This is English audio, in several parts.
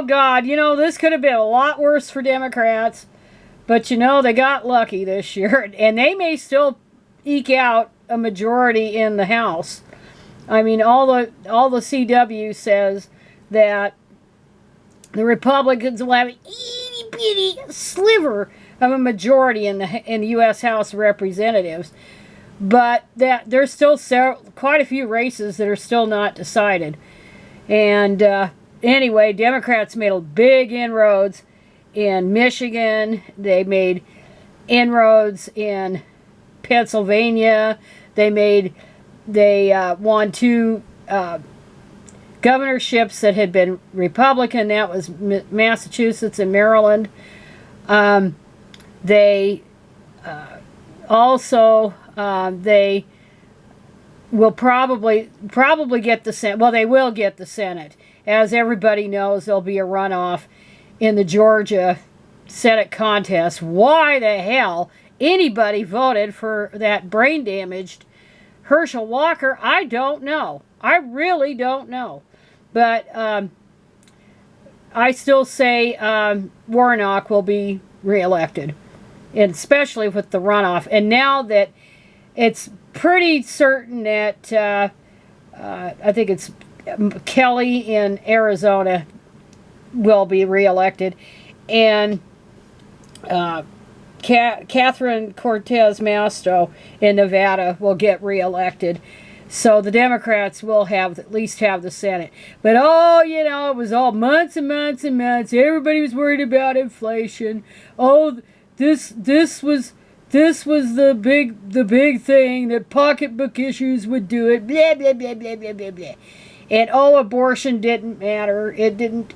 God, you know, this could have been a lot worse for Democrats. But, you know, they got lucky this year. And they may still eke out a majority in the House. I mean, all the CW says that the Republicans will have an itty-bitty sliver of a majority in the U.S. House of Representatives. But that there's still quite a few races that are still not decided. And anyway, Democrats made a big inroads in Michigan. They made inroads in Pennsylvania. They won 2 governorships that had been Republican. That was Massachusetts and Maryland. They also they will probably get the Senate. Well, they will get the Senate. As everybody knows, there'll be a runoff in the Georgia Senate contest. Why the hell anybody voted for that brain-damaged Herschel Walker, I don't know. I really don't know. But I still say Warnock will be reelected, and especially with the runoff. And now that it's pretty certain that I think it's Kelly in Arizona will be reelected, and Catherine Cortez Masto in Nevada will get reelected. So the Democrats will at least have the Senate. But you know, it was all months and months and months. Everybody was worried about inflation. Oh, this was the big thing that pocketbook issues would do it. Blah blah blah blah blah blah blah. And abortion didn't matter. It didn't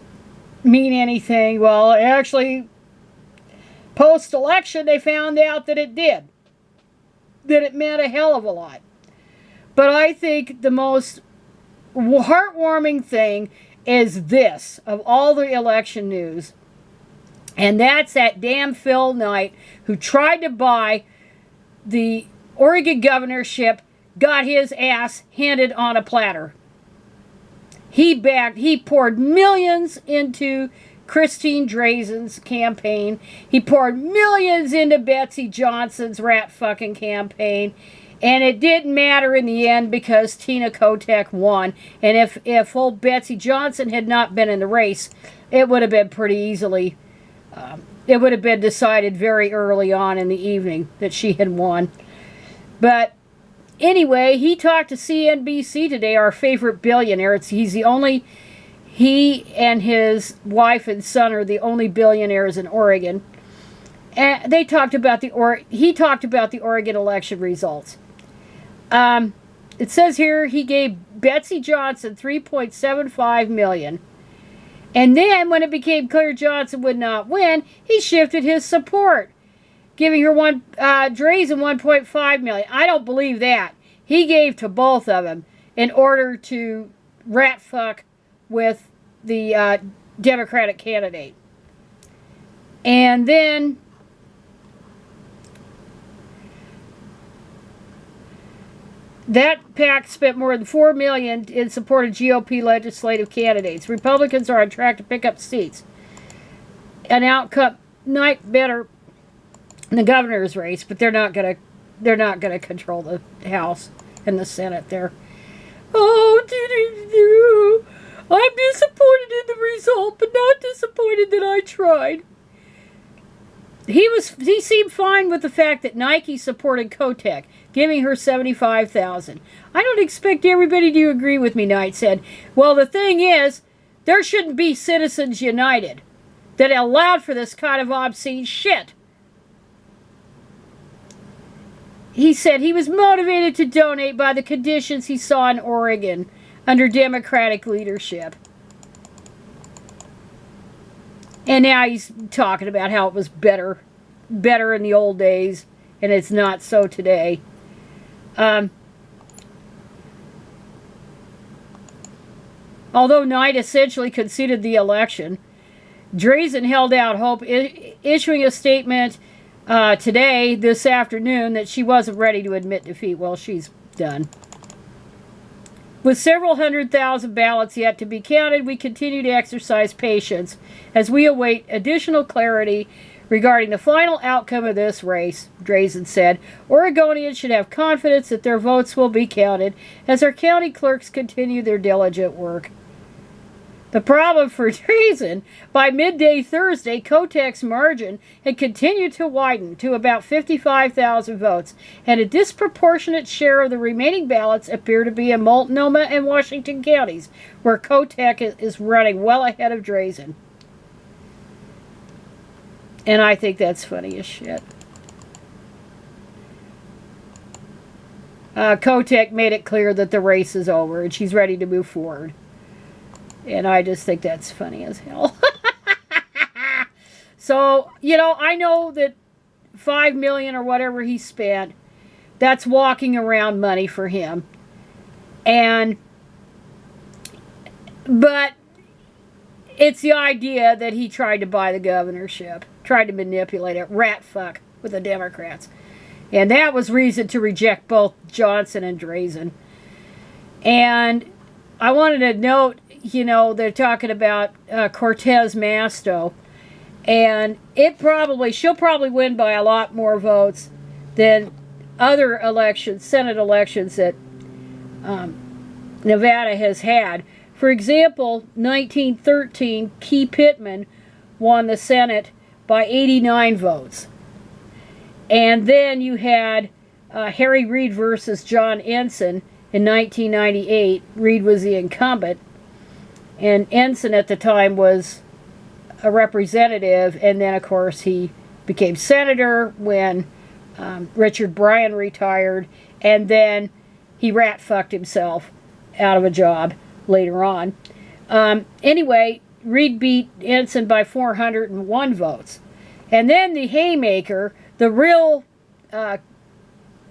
mean anything. Well, actually, post-election, they found out that it did. That it meant a hell of a lot. But I think the most heartwarming thing is this, of all the election news. And that's that damn Phil Knight, who tried to buy the Oregon governorship, got his ass handed on a platter. He poured millions into Christine Drazen's campaign. He poured millions into Betsy Johnson's rat fucking campaign. And it didn't matter in the end because Tina Kotek won. And if old Betsy Johnson had not been in the race, it would have been pretty easily, it would have been decided very early on in the evening that she had won. But anyway, he talked to CNBC today, our favorite billionaire. He and his wife and son are the only billionaires in Oregon. And he talked about the Oregon election results. It says here he gave Betsy Johnson $3.75 million. And then when it became clear Johnson would not win, he shifted his support, giving her Drazen $1.5 million. I don't believe that. He gave to both of them in order to rat fuck with the Democratic candidate. And then that PAC spent more than $4 million in support of GOP legislative candidates. Republicans are on track to pick up seats. An outcome not better in the governor's race, but they're not gonna control the House and the Senate there. Oh, I'm disappointed in the result, but not disappointed that I tried. He seemed fine with the fact that Nike supported Kotek, giving her $75,000. I don't expect everybody to agree with me, Knight said. Well, the thing is, there shouldn't be Citizens United that allowed for this kind of obscene shit. He said he was motivated to donate by the conditions he saw in Oregon under Democratic leadership. And now he's talking about how it was better in the old days, and it's not so today. Although Knight essentially conceded the election, Drazen held out hope, issuing a statement this afternoon, that she wasn't ready to admit defeat. Well, she's done. With several 100,000 ballots yet to be counted, we continue to exercise patience as we await additional clarity regarding the final outcome of this race, Drazen said. Oregonians should have confidence that their votes will be counted as our county clerks continue their diligent work. The problem for Drazen, by midday Thursday, Kotek's margin had continued to widen to about 55,000 votes, and a disproportionate share of the remaining ballots appear to be in Multnomah and Washington counties, where Kotek is running well ahead of Drazen. And I think that's funny as shit. Kotek made it clear that the race is over and she's ready to move forward. And I just think that's funny as hell. So, you know, I know that $5 million or whatever he spent, that's walking around money for him. But it's the idea that he tried to buy the governorship, tried to manipulate it, rat fuck with the Democrats. And that was reason to reject both Johnson and Drazen. And I wanted to note, you know, they're talking about Cortez Masto, and she'll probably win by a lot more votes than other elections, Senate elections that Nevada has had. For example, 1913, Key Pittman won the Senate by 89 votes. And then you had Harry Reid versus John Ensign in 1998. Reid was the incumbent, and Ensign at the time was a representative, and then of course he became senator when Richard Bryan retired, and then he rat-fucked himself out of a job later on. Anyway, Reid beat Ensign by 401 votes. And then the haymaker, the real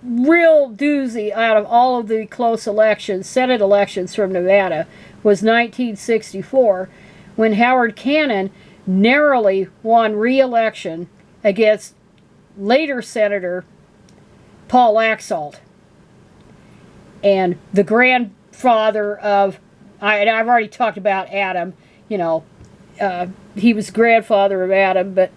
doozy out of all of the close elections, Senate elections from Nevada, was 1964, when Howard Cannon narrowly won re-election against later Senator Paul Laxalt. And the grandfather of, I've already talked about Adam, you know, he was grandfather of Adam, but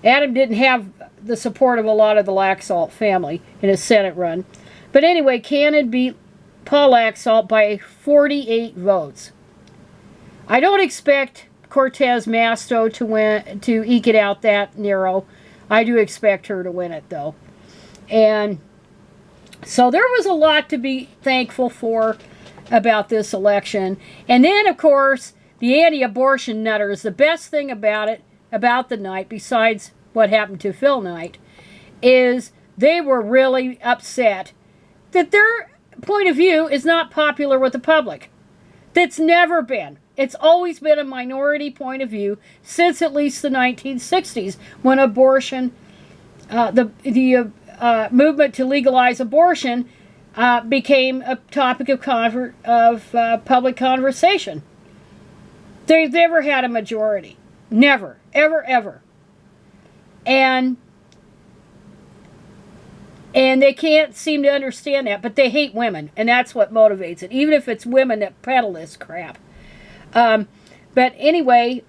Adam didn't have the support of a lot of the Laxalt family in his Senate run. But anyway, Cannon beat Paul Laxalt by 48 votes. I don't expect Cortez Masto to eke it out that narrow. I do expect her to win it, though. And so there was a lot to be thankful for about this election. And then, of course, the anti-abortion nutters, the best thing about it, about the night, besides what happened to Phil Knight, is they were really upset that their point of view is not popular with the public. That's never been. It's always been a minority point of view since at least the 1960s, when abortion, the movement to legalize abortion became a topic of public conversation. They've never had a majority. Never. Ever, ever. And they can't seem to understand that, but they hate women, and that's what motivates it, even if it's women that peddle this crap. But anyway,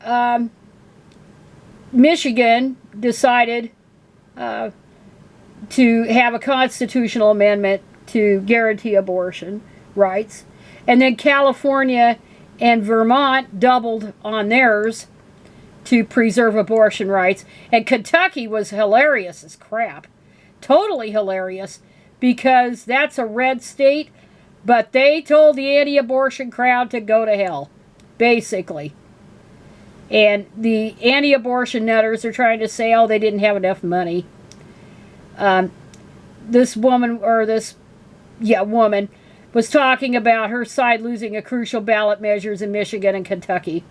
Michigan decided to have a constitutional amendment to guarantee abortion rights, and then California and Vermont doubled on theirs to preserve abortion rights, and Kentucky was hilarious as crap. Totally hilarious, because that's a red state, but they told the anti-abortion crowd to go to hell, basically. And the anti-abortion nutters are trying to say, oh, they didn't have enough money. This woman, woman, was talking about her side losing a crucial ballot measures in Michigan and Kentucky,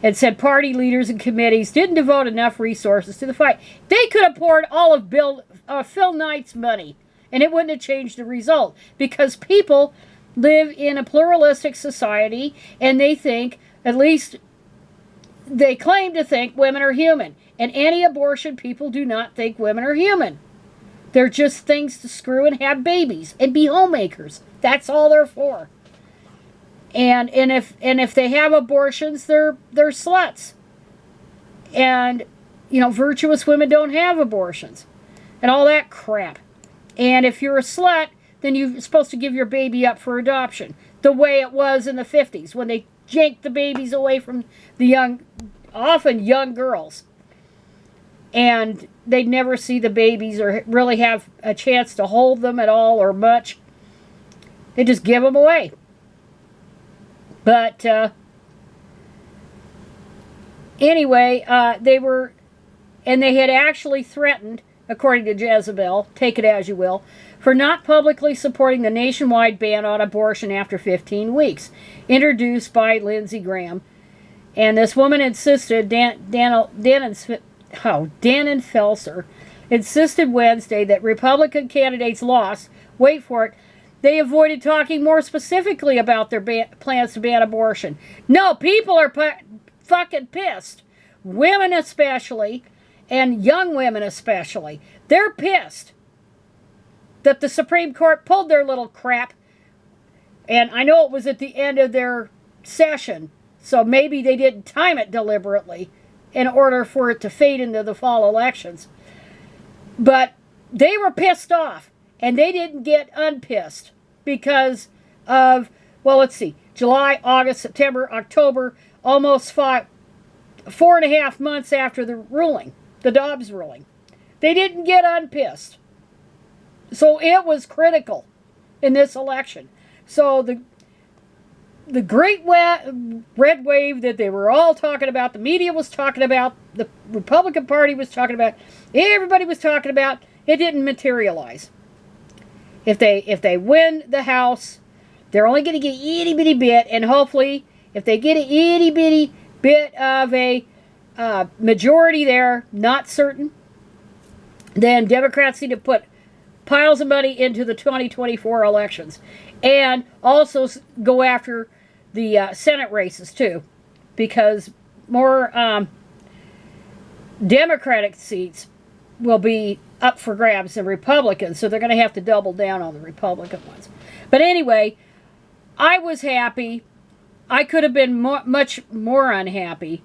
and said party leaders and committees didn't devote enough resources to the fight. They could have poured all of Phil Knight's money, and it wouldn't have changed the result, because people live in a pluralistic society, and they think, at least they claim to think, women are human. And anti-abortion people do not think women are human. They're just things to screw and have babies and be homemakers. That's all they're for. And if they have abortions, they're sluts. And you know, virtuous women don't have abortions, and all that crap. And if you're a slut, then you're supposed to give your baby up for adoption, the way it was in the 50s when they yanked the babies away from the young, often young girls. And they'd never see the babies or really have a chance to hold them at all or much. They just give them away. But anyway, they had actually threatened, according to Jezebel, take it as you will, for not publicly supporting the nationwide ban on abortion after 15 weeks, introduced by Lindsey Graham. And this woman insisted, Dan and Felser, insisted Wednesday that Republican candidates lost, wait for it, they avoided talking more specifically about their plans to ban abortion. No, people are fucking pissed. Women especially, and young women especially. They're pissed that the Supreme Court pulled their little crap. And I know it was at the end of their session, so maybe they didn't time it deliberately in order for it to fade into the fall elections. But they were pissed off, and they didn't get unpissed because of, well, let's see, July, August, September, October, almost 4.5 months after the ruling, the Dobbs ruling. They didn't get unpissed. So it was critical in this election. So the great red wave that they were all talking about, the media was talking about, the Republican Party was talking about, everybody was talking about, it didn't materialize. If they win the House, they're only going to get an itty bitty bit, and hopefully, if they get an itty bitty bit of a majority there, not certain, then Democrats need to put piles of money into the 2024 elections, and also go after the Senate races too, because more Democratic seats will be up for grabs than Republicans, so they're going to have to double down on the Republican ones. But anyway, I was happy. I could have been much more unhappy,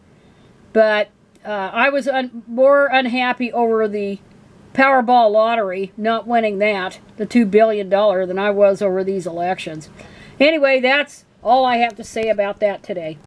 but I was more unhappy over the Powerball lottery, not winning that, the $2 billion, than I was over these elections. Anyway, that's all I have to say about that today.